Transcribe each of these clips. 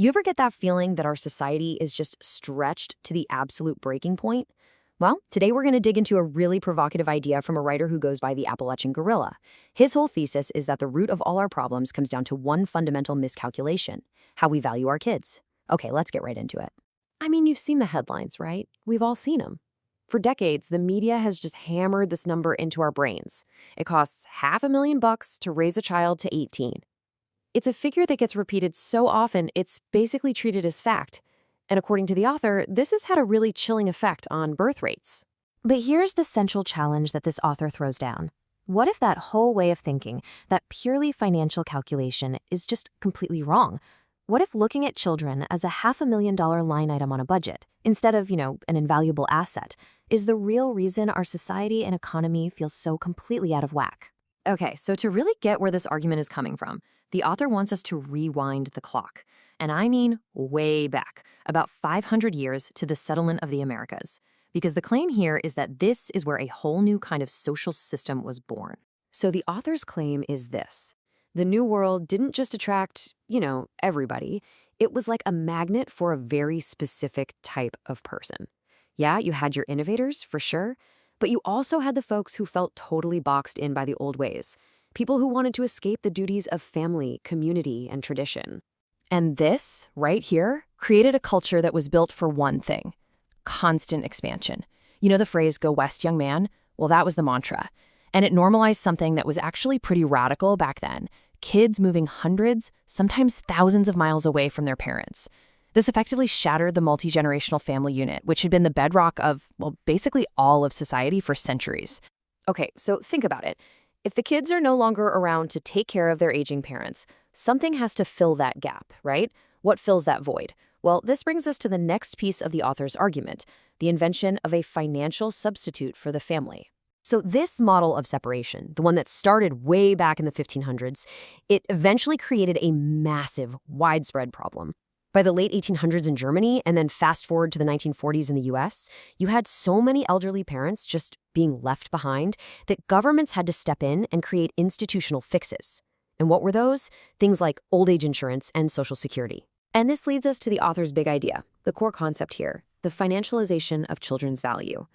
You ever get that feeling that our society is just stretched to the absolute breaking point? Well, today we're going to dig into a really provocative idea from a writer who goes by the Appalachian Gorilla. His whole thesis is that the root of all our problems comes down to one fundamental miscalculation: how we value our kids. Okay, let's get right into it. I mean, you've seen the headlines, right? We've all seen them. For decades, the media has just hammered this number into our brains. It costs $500,000 to raise a child to 18. It's a figure that gets repeated so often, it's basically treated as fact. And according to the author, this has had a really chilling effect on birth rates. But here's the central challenge that this author throws down. What if that whole way of thinking, that purely financial calculation, is just completely wrong? What if looking at children as a $500,000 line item on a budget, instead of, an invaluable asset, is the real reason our society and economy feels so completely out of whack? Okay, so to really get where this argument is coming from, the author wants us to rewind the clock. And I mean way back, about 500 years to the settlement of the Americas. Because the claim here is that this is where a whole new kind of social system was born. So the author's claim is this: the New World didn't just attract, everybody. It was like a magnet for a very specific type of person. Yeah, you had your innovators, for sure, but you also had the folks who felt totally boxed in by the old ways. People who wanted to escape the duties of family, community, and tradition. And this, right here, created a culture that was built for one thing: constant expansion. You know the phrase, "go west, young man"? Well, that was the mantra. And it normalized something that was actually pretty radical back then: kids moving hundreds, sometimes thousands of miles away from their parents. This effectively shattered the multi-generational family unit, which had been the bedrock of, basically all of society for centuries. Okay, so think about it. If the kids are no longer around to take care of their aging parents, something has to fill that gap, right? What fills that void? Well, this brings us to the next piece of the author's argument: the invention of a financial substitute for the family. So this model of separation, the one that started way back in the 1500s, it eventually created a massive, widespread problem. By the late 1800s in Germany, and then fast forward to the 1940s in the US, you had so many elderly parents just being left behind that governments had to step in and create institutional fixes. And what were those? Things like old age insurance and Social Security. And this leads us to the author's big idea, the core concept here: the financialization of children's value.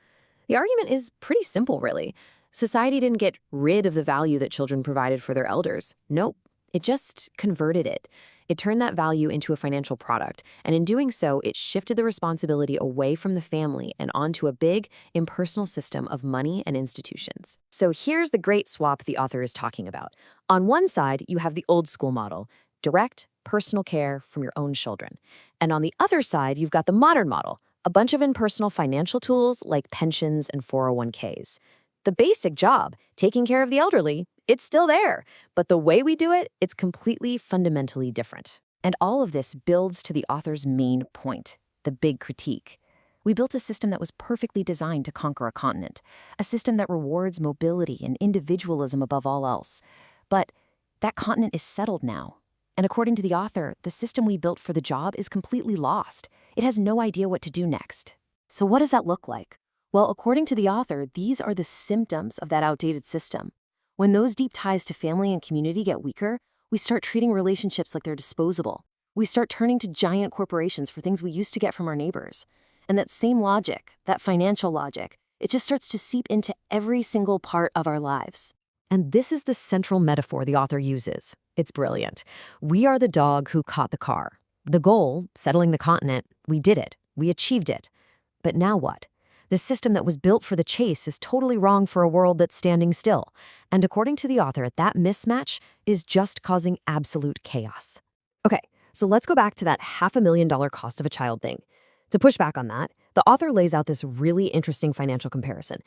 The argument is pretty simple, really. Society didn't get rid of the value that children provided for their elders. Nope, it just converted it. It turned that value into a financial product, and in doing so, it shifted the responsibility away from the family and onto a big, impersonal system of money and institutions. So here's the great swap the author is talking about. On one side, you have the old school model: direct, personal care from your own children. And on the other side, you've got the modern model: a bunch of impersonal financial tools like pensions and 401ks. The basic job, taking care of the elderly, it's still there, but the way we do it, it's completely fundamentally different. And all of this builds to the author's main point, the big critique. We built a system that was perfectly designed to conquer a continent, a system that rewards mobility and individualism above all else. But that continent is settled now. And according to the author, the system we built for the job is completely lost. It has no idea what to do next. So what does that look like? Well, according to the author, these are the symptoms of that outdated system. When those deep ties to family and community get weaker, we start treating relationships like they're disposable. We start turning to giant corporations for things we used to get from our neighbors. And that same logic, that financial logic, it just starts to seep into every single part of our lives. And this is the central metaphor the author uses. It's brilliant. We are the dog who caught the car. The goal, settling the continent, we did it. We achieved it. But now what? The system that was built for the chase is totally wrong for a world that's standing still. And according to the author, that mismatch is just causing absolute chaos. Okay, so let's go back to that $500,000 cost of a child thing. To push back on that, the author lays out this really interesting financial comparison.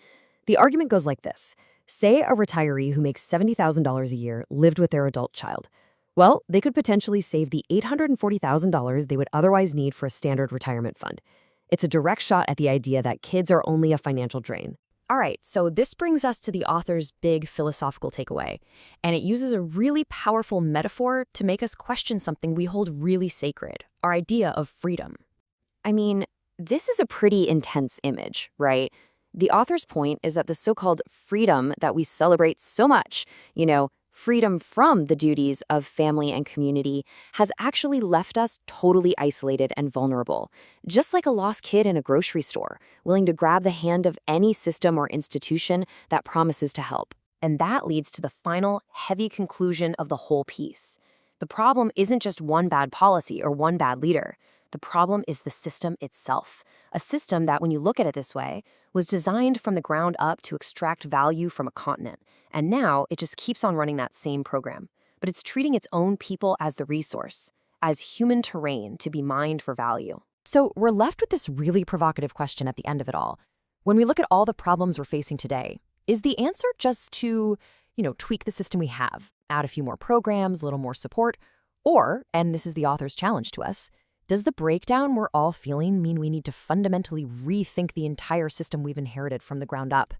The argument goes like this. Say a retiree who makes $70,000 a year lived with their adult child. Well, they could potentially save the $840,000 they would otherwise need for a standard retirement fund. It's a direct shot at the idea that kids are only a financial drain. All right, so this brings us to the author's big philosophical takeaway, and it uses a really powerful metaphor to make us question something we hold really sacred: our idea of freedom. I mean, this is a pretty intense image, right? The author's point is that the so-called freedom that we celebrate so much, Freedom from the duties of family and community has actually left us totally isolated and vulnerable, just like a lost kid in a grocery store, willing to grab the hand of any system or institution that promises to help. And that leads to the final, heavy conclusion of the whole piece. The problem isn't just one bad policy or one bad leader. The problem is the system itself, a system that, when you look at it this way, was designed from the ground up to extract value from a continent. And now it just keeps on running that same program. But it's treating its own people as the resource, as human terrain to be mined for value. So we're left with this really provocative question at the end of it all. When we look at all the problems we're facing today, is the answer just to, tweak the system we have, add a few more programs, a little more support? Or, and this is the author's challenge to us, does the breakdown we're all feeling mean we need to fundamentally rethink the entire system we've inherited from the ground up?